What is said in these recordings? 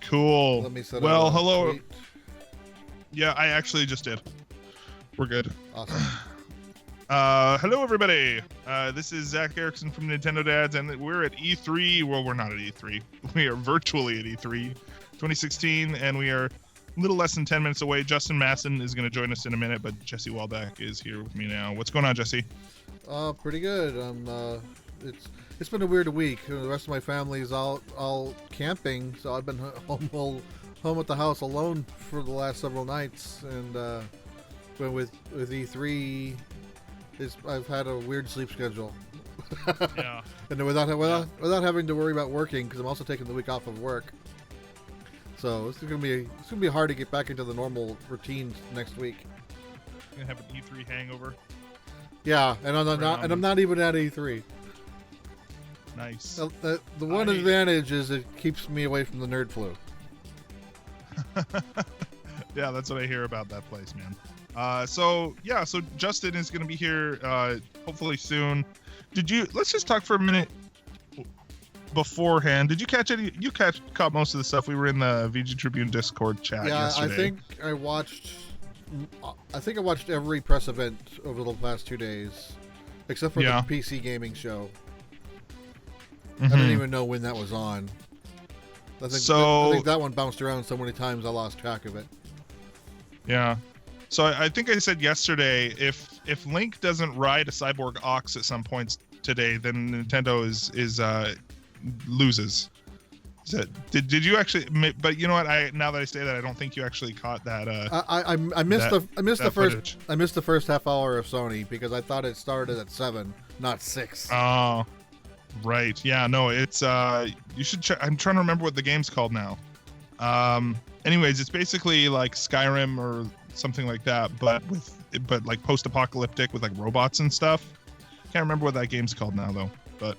Cool. Let me set well, a hello. tweet. Yeah, I actually just did. We're good. Awesome. Hello, everybody. This is Zach Erickson from Nintendo Dads, and we're at E3. Well, we're not at E3. We are virtually at E3 2016, and we are a little less than 10 minutes away. Justin Masson is going to join us in a minute, but Jesse Wallback is here with me now. What's going on, Jesse? Pretty good. It's been a weird week. The rest of my family is all camping, so I've been home at the house alone for the last several nights, and but with E3, I've had a weird sleep schedule. Yeah. And without having to worry about working, because I'm also taking the week off of work. So it's gonna be hard to get back into the normal routine next week. You're gonna have an E3 hangover. Yeah, and I'm not even at E3. Nice. The one advantage is it keeps me away from the nerd flu. Yeah, that's what I hear about that place, man. So Justin is going to be here hopefully soon. Let's just talk for a minute beforehand. Did you catch any? Caught most of the stuff. We were in the VG Tribune Discord chat yesterday. I think I watched every press event over the past 2 days, except for the PC gaming show. Mm-hmm. I didn't even know when that was on. I think that one bounced around so many times I lost track of it. Yeah. So I think I said yesterday, if Link doesn't ride a cyborg ox at some points today, then Nintendo loses. Did you actually? But you know what? Now that I say that, I don't think you actually caught that. I missed the first half hour of Sony because I thought it started at 7, not 6. Oh, right. Yeah. No, it's you should check. I'm trying to remember what the game's called now. Anyways, it's basically like Skyrim or something like that, but like post-apocalyptic with like robots and stuff. Can't remember what that game's called now though. But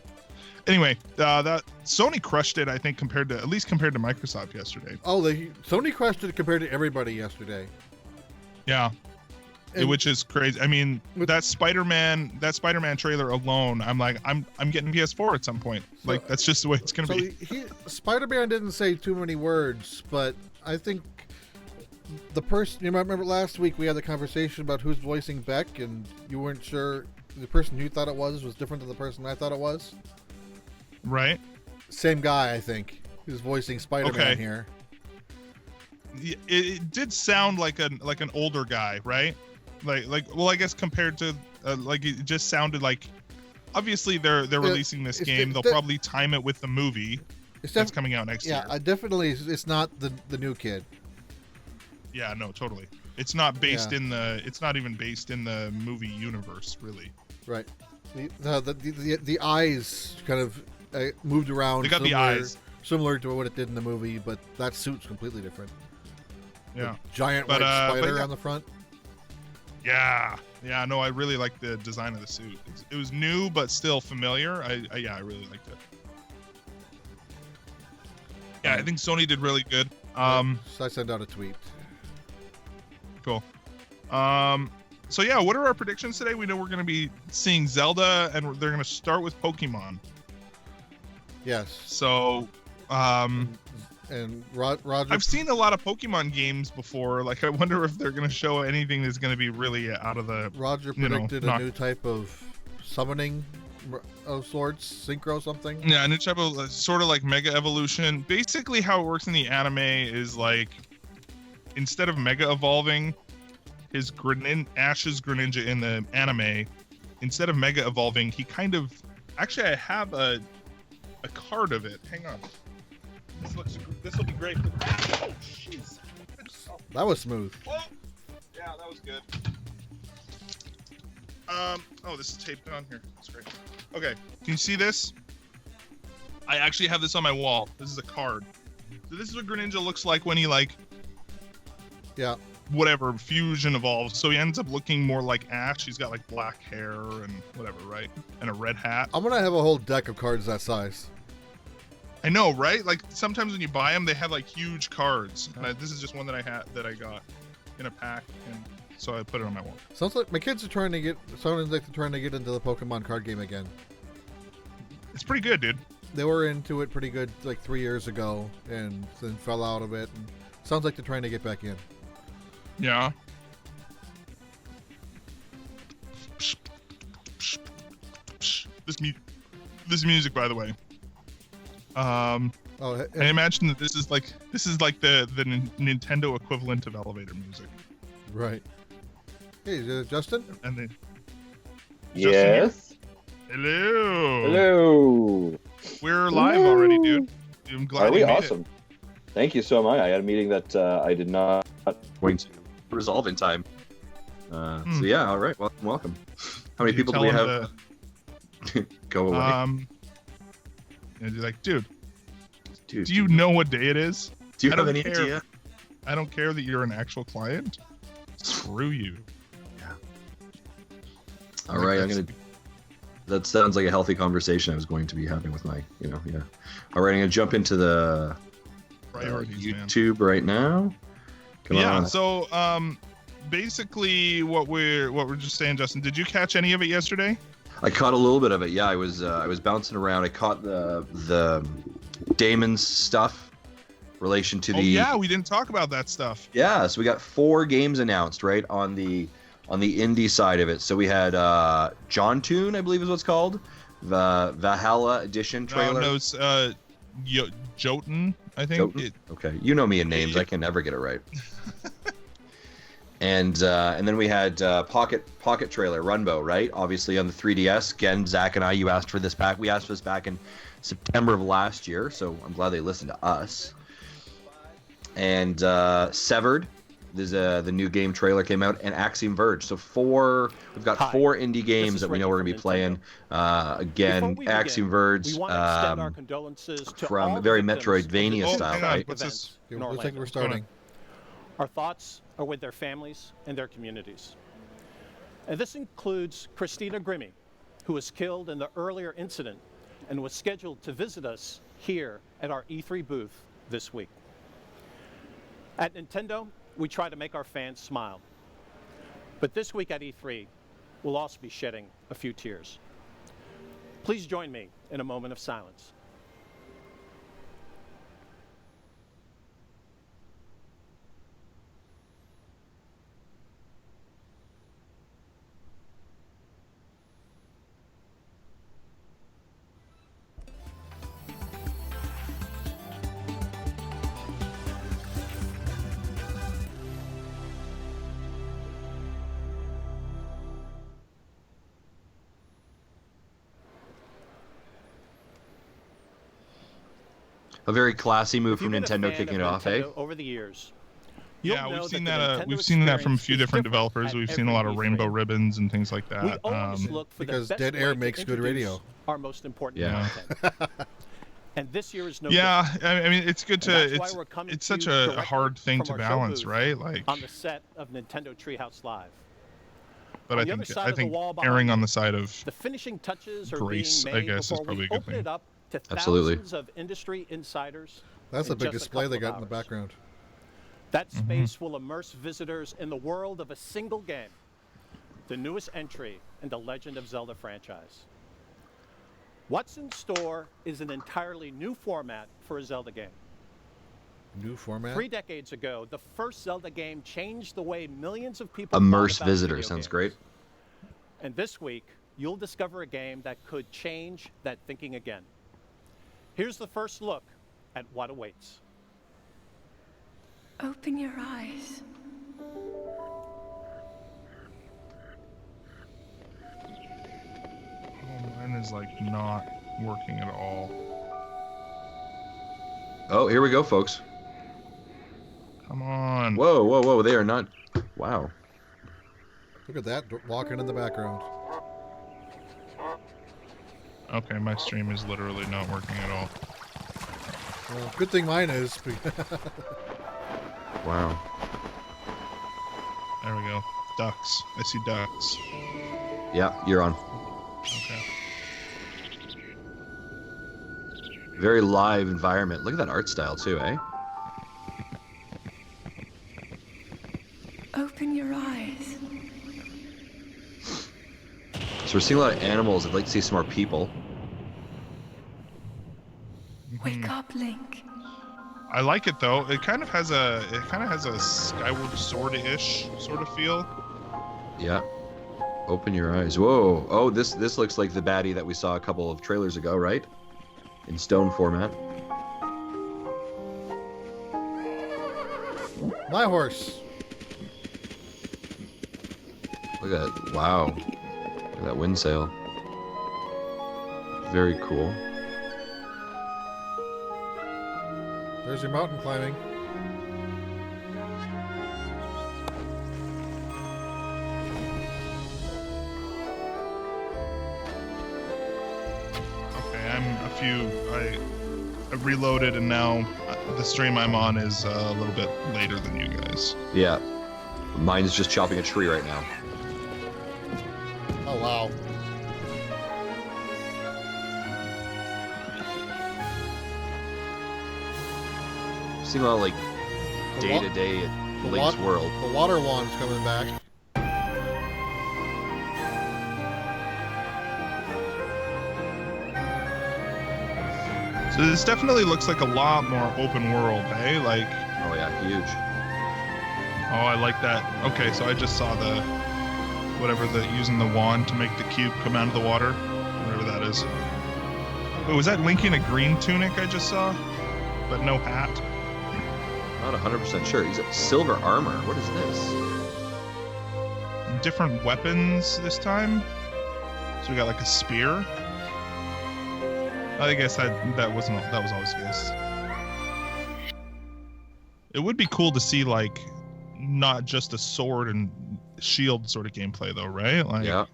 anyway, that Sony crushed it, I think, compared to Microsoft yesterday. Oh, Sony crushed it compared to everybody yesterday. Yeah. Which is crazy. I mean, that Spider-Man trailer alone, I'm like, I'm getting PS4 at some point. Like, that's just the way it's gonna be. Spider-Man didn't say too many words, but I think the person, you remember last week we had the conversation about who's voicing Beck, and you weren't sure the person you thought it was different than the person I thought it was. Right. Same guy, I think, who's voicing Spider-Man here. It did sound like an older guy, right? Well, I guess compared to it just sounded like, obviously they're releasing this game. They'll probably time it with the movie that's coming out next year. Yeah, definitely. It's not the new kid. Yeah, no, totally. It's not based in the. It's not even based in the movie universe, really. Right. The eyes kind of moved around. They got the eyes similar to what it did in the movie, but that suit's completely different. Yeah. The giant white spider on the front. Yeah. No, I really like the design of the suit. It was new but still familiar. I really liked it. Yeah, I think Sony did really good. So I sent out a tweet. Cool. So yeah, what are our predictions today? We know we're going to be seeing Zelda, and they're going to start with Pokemon. Yes. So, and Roger. I've seen a lot of Pokemon games before. Like, I wonder if they're going to show anything that's going to be really out of the. Roger predicted a new type of summoning of sorts, synchro something. Yeah, a new type of sort of like Mega Evolution. Basically, how it works in the anime is like, instead of Mega evolving, Ash's Greninja in the anime, instead of Mega evolving, he kind of. Actually, I have a card of it. Hang on. This will be great. Oh, jeez. That was smooth. Oh, yeah, that was good. Oh, this is taped on here. That's great. Okay, can you see this? I actually have this on my wall. This is a card. So this is what Greninja looks like when he whatever, fusion evolves. So he ends up looking more like Ash. He's got like black hair and whatever, right? And a red hat. I'm gonna have a whole deck of cards that size. I know, right? Like sometimes when you buy them, they have like huge cards. And this is just one that I got in a pack, and so I put it on my wall. Sounds like my kids are trying to get into the Pokemon card game again. It's pretty good, dude. they were into it pretty good like 3 years ago, and then fell out of it. And sounds like they're trying to get back in. Yeah. This music, by the way. I imagine that this is like the Nintendo equivalent of elevator music. Right. Hey, Justin. And they. Yes. Hello. Hello. We're live already, dude. I'm glad Are we? you made Awesome. Thank you so much. I had a meeting that I did not going to resolve in time. So yeah, all right. Welcome. How many people do we have? Go away. And you're like, dude, do you know what day it is? Do you have any idea? I don't care that you're an actual client. Screw you. Yeah. All right, that sounds like a healthy conversation I was going to be having with my, yeah. All right, I'm gonna jump into the YouTube right now. Come on. So basically what we're just saying, Justin, did you catch any of it yesterday? I caught a little bit of it. Yeah, I was bouncing around. I caught the Damon's stuff relation to the. Oh yeah, we didn't talk about that stuff. Yeah, so we got 4 games announced right on the indie side of it. So we had John Tune, I believe is what's called, the Valhalla Edition trailer. No, it's Jotun, I think. Jotun? Okay, you know me in names. I can never get it right. And then we had Pocket Trailer, Runbow, right? Obviously on the 3DS. Again, Zach and I, you asked for this back. We asked for this back in September of last year, so I'm glad they listened to us. And Severed, there's the new game trailer came out, and Axiom Verge. So we've got 4 indie games that we know we're gonna be playing. Again, Axiom Verge from a very Metroidvania style, right? Looks like we're starting. Our thoughts are with their families and their communities. And this includes Christina Grimmie, who was killed in the earlier incident and was scheduled to visit us here at our E3 booth this week. At Nintendo, we try to make our fans smile. But this week at E3, we'll also be shedding a few tears. Please join me in a moment of silence. A very classy move from Nintendo kicking it off, eh? Over the years, yeah, we've seen that. We've seen that from a few different developers. We've seen a lot of rainbow ribbons and things like that. Because dead air makes good radio. Our most important content. And this year is no different. I mean, it's good to. It's such a hard thing to balance, right? Like on the set of Nintendo Treehouse Live. But I think erring on the side of the finishing touches grace, are being made I guess, is probably a good thing. To thousands of industry insiders. That's a big display they got in the background. That space will immerse visitors in the world of a single game, the newest entry in the Legend of Zelda franchise. What's in store is an entirely new format for a Zelda game. New format? 3 decades ago, the first Zelda game changed the way millions of people immerse visitor sounds great. And this week, you'll discover a game that could change that thinking again. Here's the first look at what awaits. Open your eyes. Oh, mine is like not working at all. Oh, here we go, folks. Come on. Whoa, whoa, whoa. They are not. Wow. Look at that walking in the background. Okay, my stream is literally not working at all. Well, good thing mine is. Wow. There we go. Ducks. I see ducks. Yeah, you're on. Okay. Very live environment. Look at that art style too, eh? Open your eyes. So we're seeing a lot of animals. I'd like to see some more people. Wake up, Link. I like it though. It kind of has a Skyward Sword-ish sort of feel. Yeah. Open your eyes. Whoa. Oh, this looks like the baddie that we saw a couple of trailers ago, right? In stone format. My horse. Look at that. Wow. Look at that wind sail. Very cool. There's your mountain climbing. Okay, I reloaded and now the stream I'm on is a little bit later than you guys. Yeah. Mine's just chopping a tree right now. Oh wow. Seem all like The day wa- to day the at Link's wa- world. The water wand's coming back. So this definitely looks like a lot more open world, hey? Like, Oh yeah, huge. oh, I like that. Okay, so I just saw using the wand to make the cube come out of the water, whatever that is. Wait, was that Link in a green tunic I just saw? But no hat? Not 100% sure. He's got silver armor. What is this? Different weapons this time? So we got like a spear? I guess that was always the case. It would be cool to see like not just a sword and shield sort of gameplay though, right? Like, Yeah.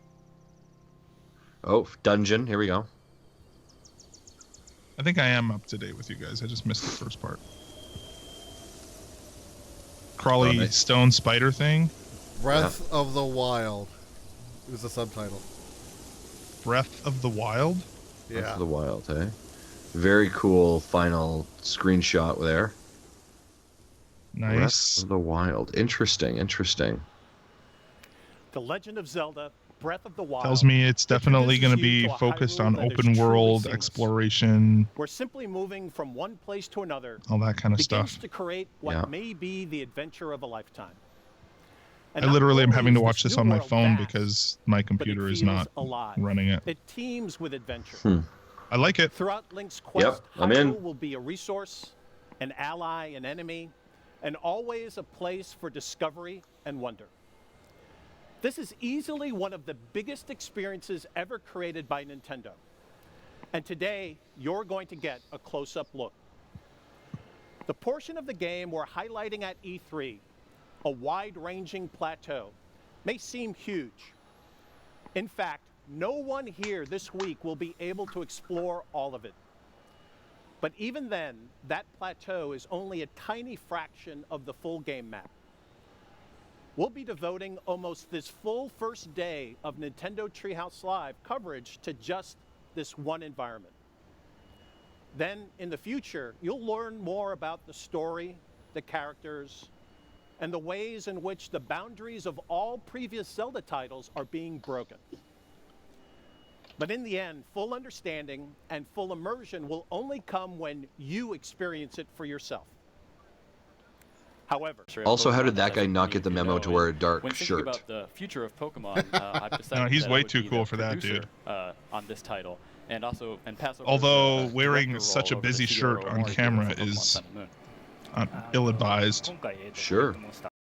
Oh, dungeon. Here we go. I think I am up to date with you guys. I just missed the first part. Crawly Oh, nice. stone spider thing. Breath of the Wild is the subtitle. Breath of the Wild. Breath Yeah. of the Wild, eh? Very cool final screenshot there. Breath Nice. of the Wild. Interesting, interesting. The Legend of Zelda: Breath of the Wild Tells me it's definitely going to introduces be you to a focused Hyrule on that is open truly world seamless. exploration, We're simply moving from one place to another, all that kind of begins stuff. to create what Yeah. may be the adventure of a lifetime. I And not literally am only having to is watch this new on my world phone vast, because my but it computer is feels not alive. running it. It teems with adventure. Hmm. I like it. Throughout Link's quest, I'm in. Hyrule will be a resource, an ally, an enemy, and always a place for discovery and wonder. This is easily one of the biggest experiences ever created by Nintendo. And today, you're going to get a close-up look. The portion of the game we're highlighting at E3, a wide-ranging plateau, may seem huge. In fact, no one here this week will be able to explore all of it. But even then, that plateau is only a tiny fraction of the full game map. We'll be devoting almost this full first day of Nintendo Treehouse Live coverage to just this one environment. Then, in the future, you'll learn more about the story, the characters, and the ways in which the boundaries of all previous Zelda titles are being broken. But in the end, full understanding and full immersion will only come when you experience it for yourself. However, Also, how did that guy not get the memo to wear a dark when thinking shirt? about the future of Pokemon, I've decided No, he's that I way would too be cool the for that, producer, dude. On this title, and pass over Although the wearing director such a role over busy to shirt Shigeru on Omori camera for Pokemon is Sun and Moon. ill-advised. Sure.